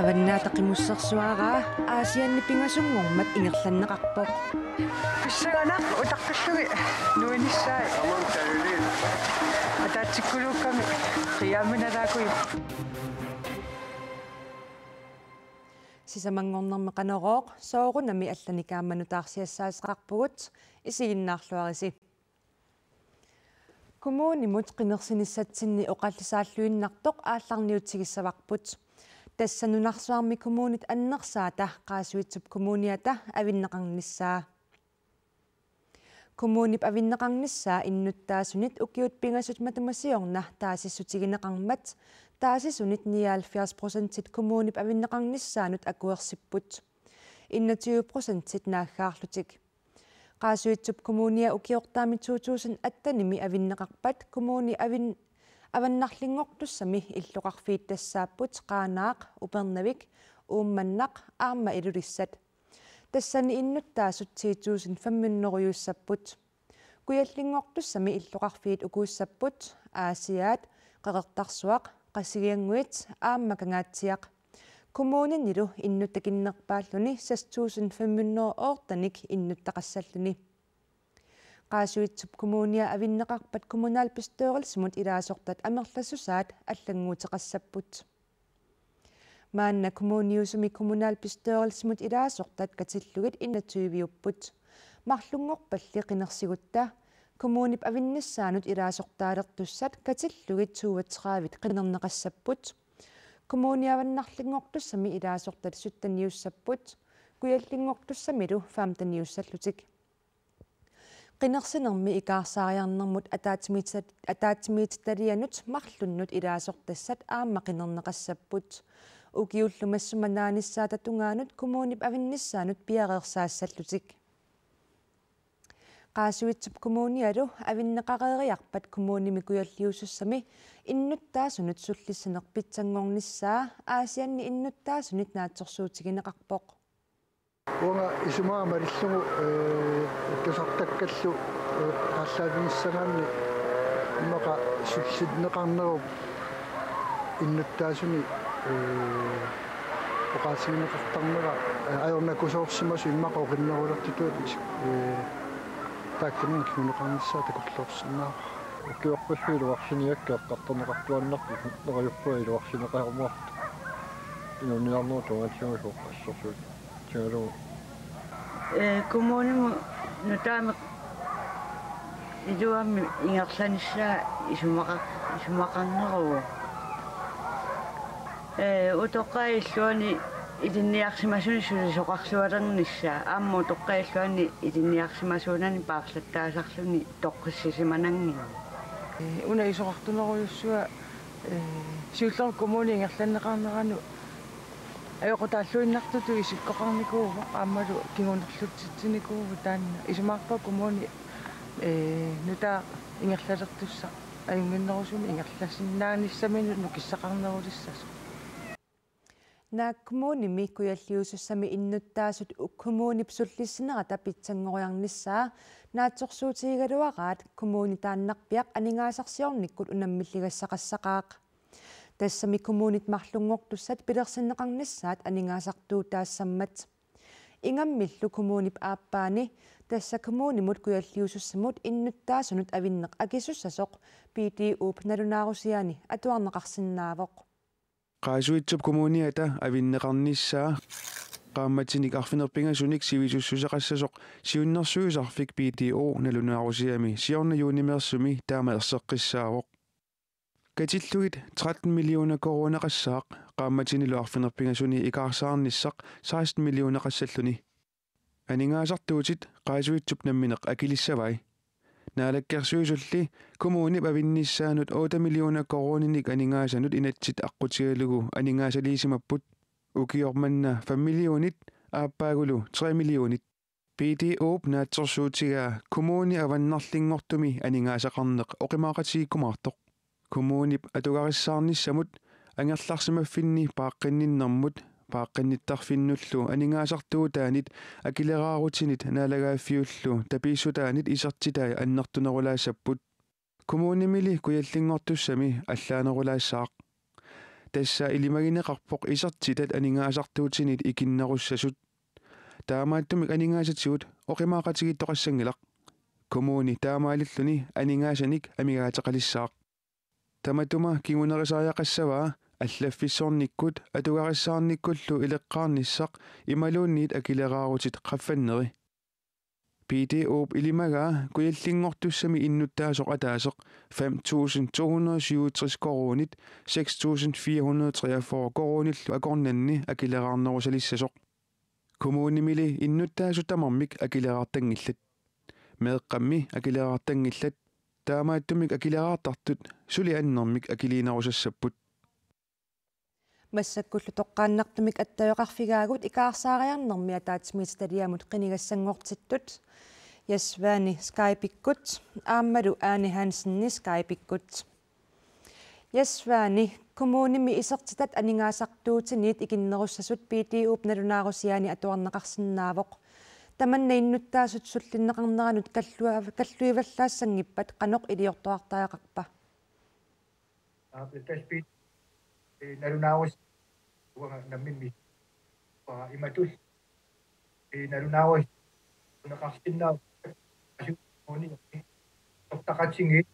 Аваннаатақимуссерсуараа аасианнипингасунгормат ингерланнеқарпоқ. Писсаганақ утаққаллуги нуиниссаа аманталулин атаатсиккулуукками қиааминалаакуи сисамангорнэрме қанерооқ соорунами алланикаамманутаарсиассаасеқарпугут исигиннаарлуариси коммунимут қинерсиниссатсинни оқаллисааллуиннартоқ аалларниутсигиссаварпут тассанунарсуарми коммунит аннерсаата qaasuitsуп коммуниата авиннеқарниссаа коммунип авиннеқарниссаа иннуттаасунит укиут пингасут матумасиорна таасиссутигинеқармат таасисунит 79% коммунип авиннеқарниссаанут акуерсиппут 21% нааггаарлутик qaasuitsуп коммуниа укиортаами 2000 аттаними авиннеқарпат коммуни аваннарлингортуссами иллоқарфиит тассааппут қаанаақ упернавик уумманнақ аама илулиссат тассани иннуттаасут 2500 куяллингортуссами иллоқарфиит укууссаппут аасиаат қеқертарсуақ қасигиангуит аама кангаатсиақ коммунинилу иннуттакиннерпааллуни 6500 оортаник иннуттақассаллуни qaasuitsуп коммуниа авиннеқарпат коммуналпистоорилсимут илаасортат амерлассусаат аллангуутеқассаппут маанна коммуниусуми коммуналпистоорилсимут илаасортат катиллугит иннатсуивиуппут марлунгорпалли қинерсигутта коммунип авиннассаанут илаасортаалертуссат катиллугит 32 қинернеқассаппут коммуниаваннарлингортуссами илаасортат суттаниуссаппут куяллингортуссамилу фаамтаниуссаллутик qinерсинерми икаарсаариарнэрмут атаатимииталианут марлуннут илаасортассат аама qinернеқассаппут укиуллумассуманааниссаата тунгаанут коммунип авинниссаанут пиареерсаассаллутик qaasuitsуп коммуниалу авиннеқареериарпат коммуними куяллиусуссами иннуттаасунут суллиссинерпитсангорниссаа аасианни иннуттаасунит наатсорсуутигинеқарпоқ Уга исумаа мариллугу тусартаккаллу аллаависсагаанни имака суллиднеқарнеру иннуттаасуни оқаасигинеқартарнера аёрнакусоорсимасу иммақа оқиннерулертутуут тааккинник хунеқарниссаа такуллуорсинаа укиорпаллуилу арсиниаккааққартарнеқартуаннарту нераюппуа илу арсинеқармуарт инуниарнуу тунгатсугу ассорсуут коммунимо нутаамеқ идуамми ингерланиссаа исумақарнеруу утоққаиллуани илинниарсимасуни сулисоқарсуалерниссаа аамму тоққаиллуани илинниарсимасуунани паарлаттаасарлуни тоққиссисиманангин уна исоқартунеруйуссуа сиуллеру коммуни ингерланнеқарнерану аёқутааллуиннартуту исиккоқарникуува ааммалу кигунерлутситсиникуува таанна исумаарпа коммуни нута ингерлалертусса аюнгиннерусуми ингерлассиннааниссамину нукиссақарнерулиссасу нааккумууними куяллиусуссами иннуттаасут уккумуунип суллиссинерата питсангориарниссаа наатсорсуутигигалуараат коммуни тааннарпиақ анингаасарсиорниккут унаммиллигассақассақаақ тассами коммунит марлунгортуссат пилерсиннеқарниссаат анингаасартуу таассаммат ингаммиллу коммунип ааппаани тасса коммунимут куяллиусуссамут иннуттаасунут авиннеқ акисуссасоқ PDU налунаарусиани атуарнеқарсинаавоқ qaasuitsуп коммуниата авиннеқарниссаа qaammatиник арфинерпингасуник сивисуссусеқассасоқ сиуннэрсуусарфик PDU налунаарусиами сиорна юунимерсуми таама ерсеққиссаавоқ катиллугит 13 миллиона коронеқассаақ qaammatинилу арфинерпингасуни икаарсаарниссақ 16 миллиона qassalluni анингаасартуутит qaasuitsуп намминеқ акилиссавай наалаккерсуисулли коммунип авинниссаанут 8 миллиона корониник анингаасанут инатсит аққутигалугу анингаасалиисимаппут укиорманна фамилионит ааппаагулу 3 миллионит PDO наатсорсуутигаа коммуни аваннарлингортуми анингаасақарнеқ оқимаақатигиккумаартоқ коммунип атугариссаарниссамут ангерларсимаффинни пааққинниннэрмут paaqqinittarfinnullu aningaasartuutaanit akileraarutinnit naalagaaffiullu tapiissutaanit isartitai annertunerulaasapput kommunimili kuyallingortussami allaanerulaassaaq tassa ilimagineqarpoq isartitat aningaasartuutinit ikinnerussasut taamaattumik aningaasatigut oqimaaqatigittoqassangilaq kommuni taamaalilluni aningasanik amigaataqalissaaq tamatuma kingunerisariaqassavaa аллаффиссорниккут атугариссаарниккуллу илеққарниссақ ималуунниит акилерааруtit qaffanneri PDOp ilimagaa kuyallingortussami innuttaasuq ataasaq 5267 korunit 6443 korunillu akornanni akileraarnerusalissasoq kommunimili innuttaasutamarmik akileraartangillat meeqqammi akileraartangillat taamaattumik akileraartartut suli annermik akiliinarusassaput массаккуллу тоққааннартумик аттаёқарфигаагут икаарсаариарнэрми атаатсмииталиамут қинигассангортиттут ясваани скайпиккут ааммалу аани хансенни скайпиккут ясваани коммуними исертитат анигаасартуутинит икиннеруссасут PDOp налунаарусиани атуарнеқарсинаавоқ таманна иннуттаасут суллиннеқарнеранут каллуиваллаассангиппат қаноқ илиортуартаақарпа narunawas namin imatul narunawas nakaksinna oni taqatsingi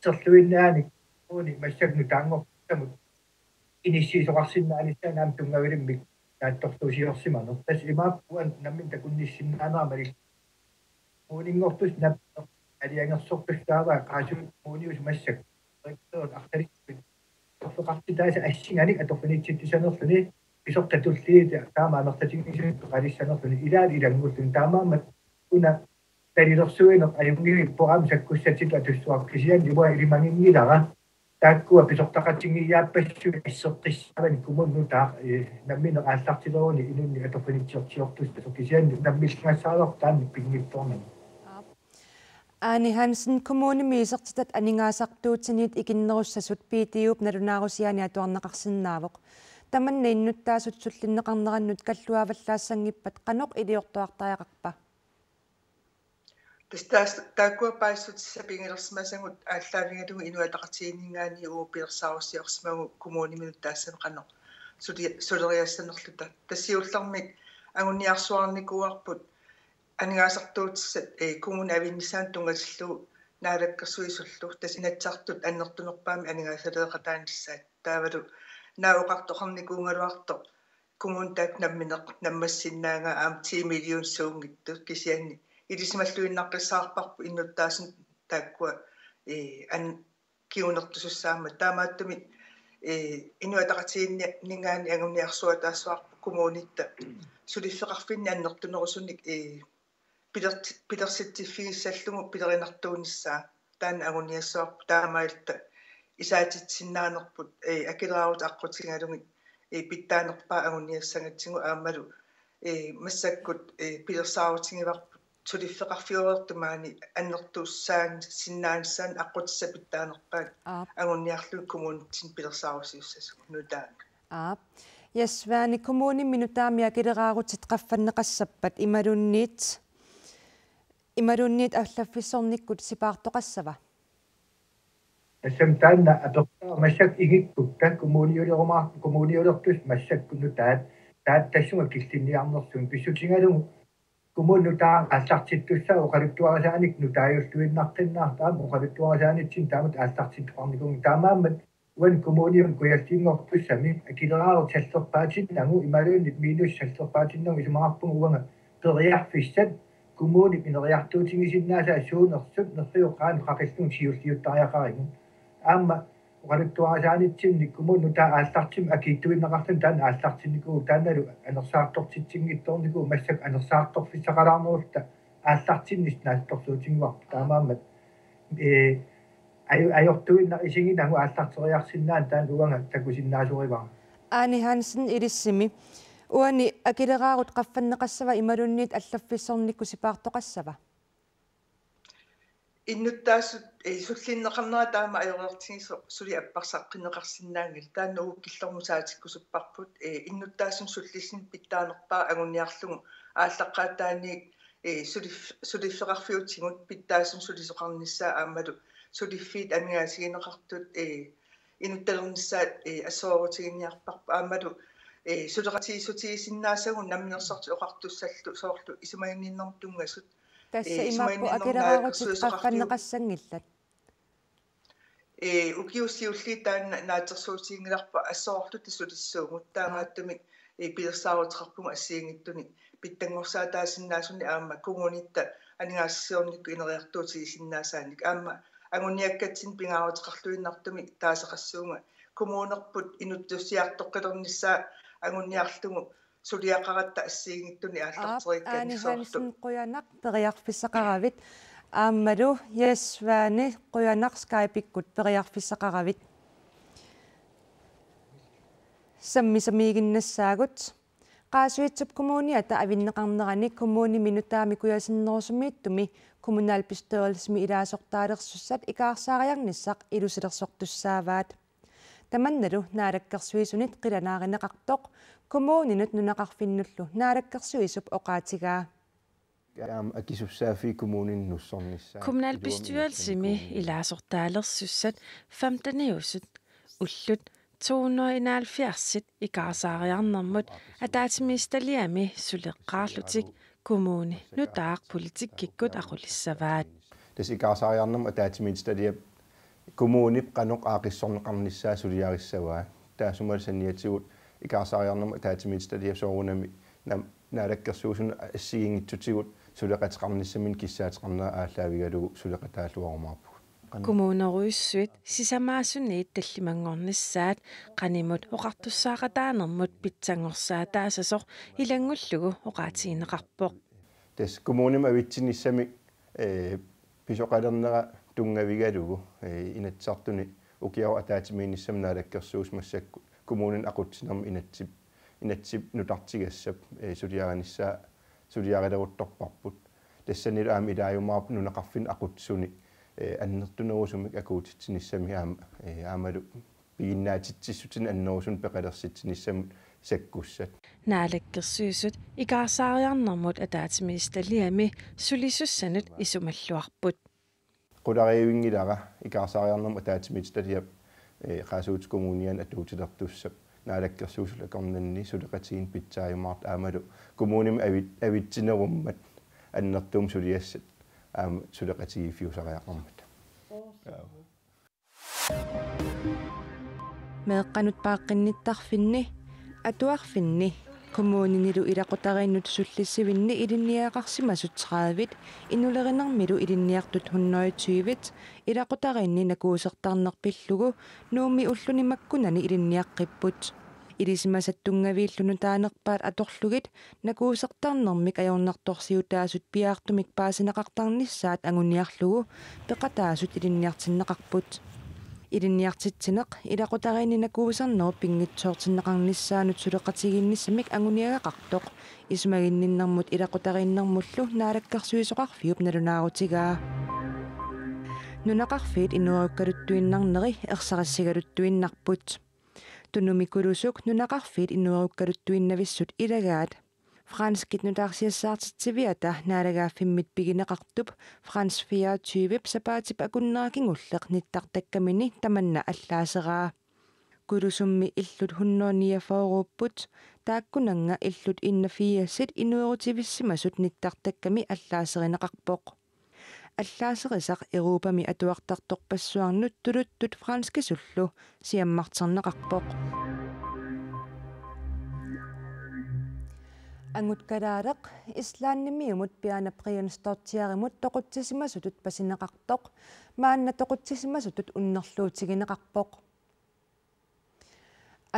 serluinnaani oni massagnu taangor tamut inissiisoqarsinnaani taanaam tungavilimik taattortuusiorsimano tas imaappuan namin takunnissinnaanaamalik oningortus nap aliangersortustaava qaasut onius massak aqtarik فقطتاس أشيني أتوفني تشتسنوفني بسقط تلتي تاما نقطتين قاريسنوفني إلى نقول تاما كنا تري رسوين أيوني بقام سكوشتي لا تسوق كيان جوا إلماني دارا تاكو بسقط تقطيني يا بسوا السقط سبعين كمون نتا نمين أساقتلوني إني أتوفني تشتيوكتوس بسقط كيان نمين سالك تان بيني تومن Aani Hansen kommunimi isertitat aningaasartuutsinit ikinnerussasut PDOp налунаарусиани атуарнеқарсинаавоқ таманна иннуттаасут суллиннеқарнерannut каллуаваллаассангиппат қаноқ илиортуартаақарпа тастаас тааккуапаассут сапингилерсимасангут ааллаавингалугу инуатақатигиннгаани уу пилерсаарусиорсимагу коммуниминут таассам қаноқ сулериассанерлута тассиуллармик агунниарсуарникуарпут анигаасартуутсат коммун авиннисаан тунгасиллу наалаккерсуисуллу тасинатсартут аннертунерпаами анигаасалеэқатааниссаат таавалу наауқартоқарникуунгалуарто коммун таак намминеқ наммассиннаага аам 10 миллион суунгитту кисианни илисималлуиннаққиссаарпарпу иннуттаасын тааккуа ан киунертусуссаама таамааттуми инуатақатигиннгаани агунниарсуатаассуарпу коммунитта сулиффеқарфинни аннертунерусуник пилерситтиффигиссаллугу пилеринартуунissaa таан агуниассуарпу таамаалта исаатитсиннаанерпут акилераарут аққутингалуги питтаанерпаа агуниассангатсигу аамалу массаккут пилерсаарутингиварпут сулиффеқарфиуертумаани аннертууссаан синнаанссаан аққутисса питтаанерпаат агуниарлуги коммунитсин пилерсаарусиуссасу нутаа ясваани коммуниминутаамиа килераарутит qaffannеқассаппат ималунниит аллаффиссорниккут сипаартоқассава ассамтаанна апертаа массак игиккут та коммуниулертус массаккуну таат тассунга киллинниарнерсун писсутингалугу коммунутаа аллартиттуссаа оқалуттуарасааник нутааюллуиннартиннаар таама оқалуттуарасааниттин таамат ааллартиттуарникуни таамааммат уан коммуниум куяттингортуссами акилераарут саллерпаатин нагу ималуунит минус саллерпаатиннагу исумаарпугу уанга периарфиссат коммуни минериартуутингисиннаасаа суунерсут нерриоқаан қақиллун сиуллиуттариақаригу аама оқалуттуарасааниттинни коммунутаа ааллартим акииттуиннеқартан таан ааллартинникуу тааналу анерсаартортитсингитторникуу массак анерсаарторфиссақалаарнерулта ааллартиннис наалторсуутингуар таамаамат ajortuinna isinginagu aallarteriarsinnaан taan uanga takusinnaasuриваа Aani Hansen ilissimi uani akileraarut qaffannеqassava imalunniit allaffissornikku sipaartoqassava иннуттаасут суллиннеқарнера таама ajorertigiso suli аппарсаққинеқарсинаангил таанна ууккиллормусаатиккусуппарпут иннуттаасун суллисин питтаанерпаа агуниарлугу ааллаққаатааник сулиффеқарфиутигут питтаасун сулисоқарниссаа аамалу сулиффиит амигаасигинеқартут инутталерниссаат ассоорутигинниарпарпа аамалу сулеқатигисутигисиннаасагу намминерсорти оқартуссаллу соорлу исумагинниннэртунгасут тасса имааппу акилераагутит укиуссиулли таанна наатерсуутигингиларпа ассоорлу тассулиссуугут таамааттумик пилерсаарутерпунга ассиингиттуни питтангорсаа таасиннаасуни аама кунгунитта анигаассиорникку инериартуутигисиннаасааник аама агуниаккатсин пингаарутерлуиннартумик таасеқассуунга коммуунерпут инуттуссиартоққилерниссаа агуниарлугу сулиақаратта ассиингиттуни ааллартерикканиссоорлу қуянақ периарфиссақаравит ааммалу ясваани қуянақ скайпиккут периарфиссақаравит саммисамигиннассаагут qaasuitsap kommuniata avinneqarnerani kommuni minutaami kuyasиннерусумииттуми kommunalbestørelsesmi ilaasortaalersussat ikaarsaariarnissaq ilusilersortussaavaat tamannalu naalakkersuisunit qilanaarinneqartoq kommuninut nunaqarfinnullu naalakkersuisup oqaatigaa akisussaafi kommunin nussornissaa kommunalbestørelsesmi ilaasortaalersussat 15 ullut 271 ikaarsaariarnermut ataatimistalliami suleqqaarlutik kommuni nutaaq politikkikkut aqulissavaat des ikaarsaariarnerm ataatimistalliap kommuni qanoq aaqissorneqarnissaa suliarissavaa taasumalsaniatigut ikaarsaariarnerm ataatimistalliap soorunami naalakkersuusun assigingittutigut suleqatiqarnissamin kissaateqarnera ааllaavigalugu suleqataalluarumaarpu kommuneruissuit sisamaasunniit tallimangornissaat qanimut oqartussaaqataanermut pitsangorsaa taasasoq ilangullugu oqaatigineqarpoq des kommunim avitsinissami pisoqalernera tungavigalugu inatsartuni ukiaru ataatimiinissam naalakkersuus massakku kommunin aqutsinermi inatsip nutartigassap suliaranissaa suliarilleruttorparput tassanilu aami ilaajumaarpu nuneqarfin aqutsuni аннертунерусумик акуутитсиниссами аамалу пигиннаатитсиссутин аннерусун пеқалерситсиниссамут саккуссат наалаккерсуисут икаарсаариарнэрмут атаатимисталиами сулисуссанут исумаллуарпут qulaриивингилара икаарсаариарнэрму атаатимисталиап qaasuut kommunian atuutilерtussap наалаккерсуусулакорнанни сулеқатигин питсаажумаарт аамалу kommunim авитсинеруммат аннертуум сулиассат suleqatigifiusariaqarmat meeqqanut paaqqinnittарфинни атуарфинни kommuninilu ilaqutariinnut sullissivinni ilinniaqarsimasut 30 inulerinnermilu ilinniartut 120 ilaqutariinni nakuusertarnerpillugu nuumi ullunimakkunani ilinniaqqipput илисимасаттунгавииллуну таанерпаат аторлугит накуусертарнэрмик ajornartorsiutaasut piaartumik paasineqartarnissaat anguniarlugu peqataasut ilinniartinneqarput ilinniartittineq ilaqutaриинни накуусарнеру пингитсоортиннеқарнissaanut сулеқатигиннissamik anguniagaqartoq исумагинниннэрмут илақутарииннэрмуллу наалаккарсуисоқарфиуп налунаарутигаа нунақарфиит инуаруккалуттуиннарнери ерсарассигалуттуиннарпут tunumikulusuk nunaqarfiit inuarukkaluttuinnavissut ilagaat franskit nutaarsiassаарtittiviata naalagaaffimmit pigineqartup frans 24 sapaatip akunneraakingulleq nittartakkamini tamanna allaaseraa kulusummi illut 149 taakkunanga illut 41 inuerutivissimasut nittartakkami allaaserineqarpoq аллаасерисақ Европами атуартарторпассуарнут тулуттут франскисуллу сиаммартернеқарпоқ ангуткалаалеқ ислааннимиумут пиана прианстортиаримут тоқутсисимасутут пасинеқартоқ маанна тоқутсисимасутут уннерлуутигинеқарпоқ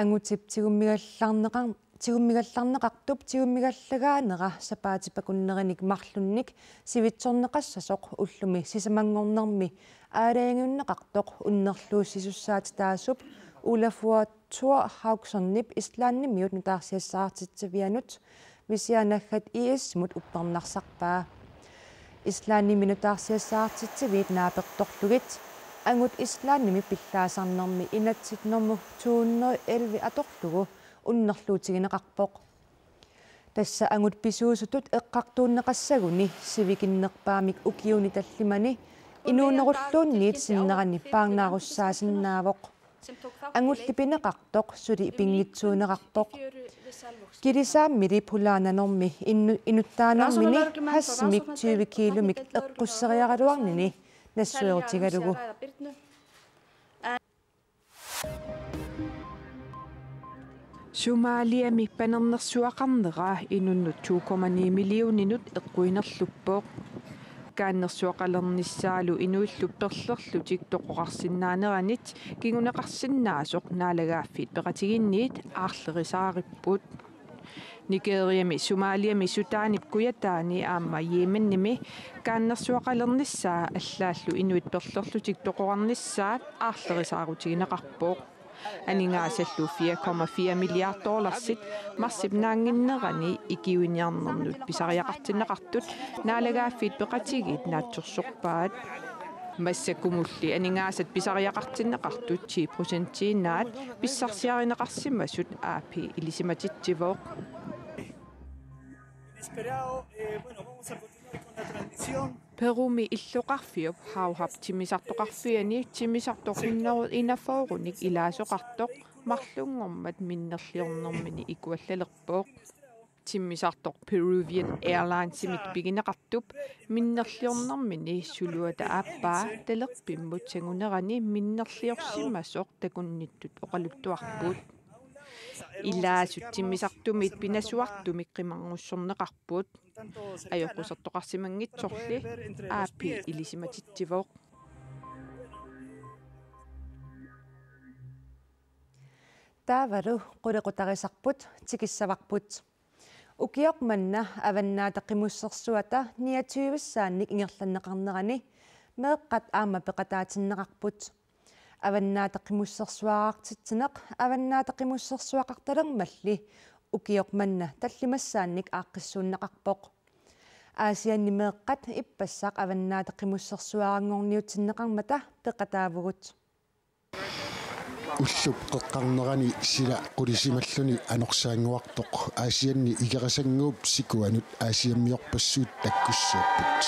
ангутиптигуммигалларнеқартуп тигуммигаллагаанера сапаатипакуннериник марлунник сивитсорнеқассасоқ уллуми сисамангорнерми аалаангиуннеқартоқ уннерлууссисуссаати таасуп улафуатсуа хауксернип ислааннимиут нутаарсиассаартитсивианут висианаггат иэссмут уппарнарсарпаа ислаанниминутаарсиассаартитсивиит нааперторлугит ангут ислаанними пиллаасарнерми инатситнэрму 211 аторлугу уннерлуутигинеқарпоқ тасса ангут писуусутут эққартууннеқассагуни сивикиннерпаамик укиуни таллимани инуунеруллуунниит синнерани паангааруссаасиннаавоқ ангуллипинеқартоқ сули пингитсуунеқарпоқ килисааммили пулаананерми инуттаанермини хассимик 20 киломик эққуссериаралуарнини нассуерутигалугу Somalia панернерсуақарнера инуннут 2,9 миллионинут эққуинерлуппоқ kaannersuaqalernisaalu inuillupperlerlutik toqoqarsinnaanеранит кигунеқарсиннаасоқ наалагааффит пеқатигинниит аарлерисаариппут Нигериами Сомалиами Сутаанип куятаани аама Йеменними kaannersuaqalernissaa аллааллу инуитперлерлутик тоқоқарниссаат аарлерисаарутигинеқарпоқ анингаасаллу 4,4 миллиард долларсит марсипнаангиннерани икиуиниарнернут писариақартиннеқартут наалагааффит пеқатигит наатсорсорпаат массакумулли анингаасат писариақартиннеқартут 10%-наат писсарсиаринеқарсимасут аапи илисиматитсивоқ Perumi illuqarfiup hauhap timisartoqarfiani timisartoqinnerut inaforunik ilaasoqartoq marlungormat minnerliornermini ikuallallerpoq timisartoq Peruvian Airlines simit pigineqartup minnerliornermini suluata aappaa talerpimmut sangunerani minnerliorsimasoq takunnittut oqaluttuarput Ilaasut timisartumit pinasuartumik qimarngussorneqarput ajoqusartoqarsimangitsorli aapi ilisimatittivoq Taavalu qulequtarisarput tikissavaqput ukiormanna avannaataqqimussersuata 29-saannik ingerlanneqarnerani meeqqat aama peqataatinneqarput аваннаатаққимуссерсуаарартитсинеқ аваннаатаққимуссерсуақарталермалли укиорманна таллимассаанник ааққиссууннеқарпоқ аасианнимеэққат иппассақ аваннаатаққимуссерсуаарангорниутсиннеқармата пеқатаавгут уллуп қеққарнерани сила қулисималлуни анорсаангуартоқ аасианни игерасангууп сикуанут аасиаммиорпассуут таккуссааппут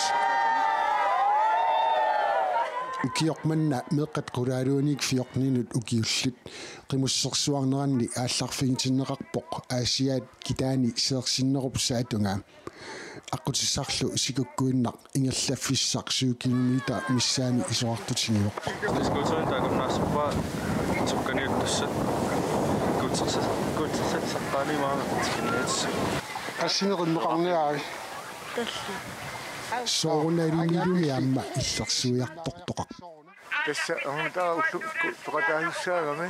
Ukiormanna meeqqat qulaaluunik fiorninut ukiullit qimussersuarneranni aallarfigitinneqarpoq aasiaat kitaani seersinnerup aqutissarlu sikukkuinnaq ingerlaffissaq 7 kilometer missaani isoartutigiuq Diskutuuntaaqunnaarsupa sukkaniuttussat kutsarsaqqaanimaaqatikinnaats Assineqinneqarniaari soorunaaluniluni amma illersuiartortoqaq tassa ontaa ullu toqatahissaagami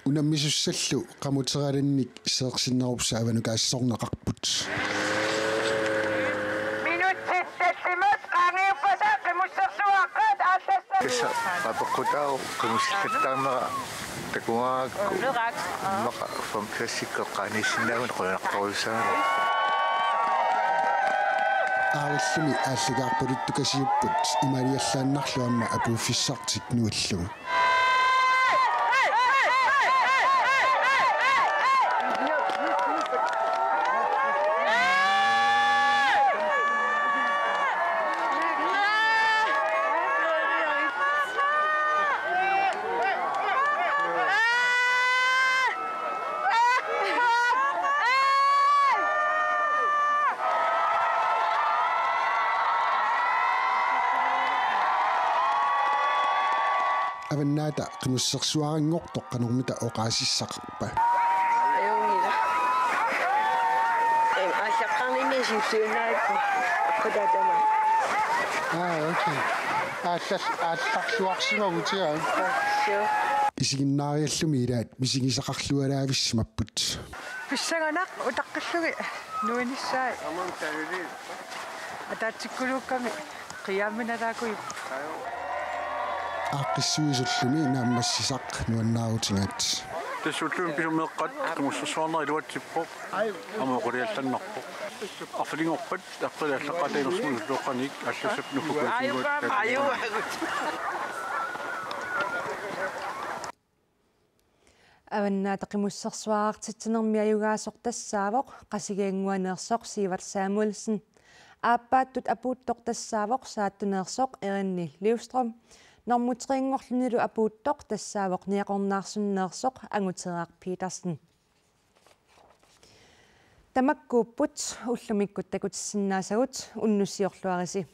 unammisussallu qamuteralannik seersinnerupsaavanu kaassorneqarput minutsittallimat qaangiuppata qimussersuaqqaat aallassa tassa qapeqqutau qimussattaarnera takuaakku maqa famkassikkeqqaaniissinnaavun qulaqtorusaana Aalllumi aalligaarpuluttukasiupput imaliallaannarluamma apuuffissartik nuullugu Avannaata qimussersuaranngortoq qanormita oqaasissaqarpa ayungila aallaqqarninni sissuunaappu qatatama okay aallarsuarsimagutiaa isiginnaariallumi ilaat misigisaqarlualaavissmapput писсаганақ утаққиллуги нуиниссаа атаатсиккулууkkами қиаамминалаакуи Aqissuisullumi naammassisaq nuannaarutingaat тассуллуун писумеэккат тумуссерсуарнери илуатсиппоқ амоқулиалланнарпоқ Aflingorpat taqqilaallaqatainersuulluqqanik аллусап нуфукуутингуут аваннаа тақимуссерсуаартитсинерми аюгаасоқ тассаавоқ қасигиангуанеерсоқ Сиват Самуэлсен ааппааттут апууттоқ тассаавоқ сааттунеерсоқ Эринни Ливстром нормутерингорлунилу апууттоқ тассаавоқ ниақорнаарсуннеерсоқ ангутераақ Питерсен тамаккууппут уллумиккут такутиссиннаасагут уннуссиорлуариси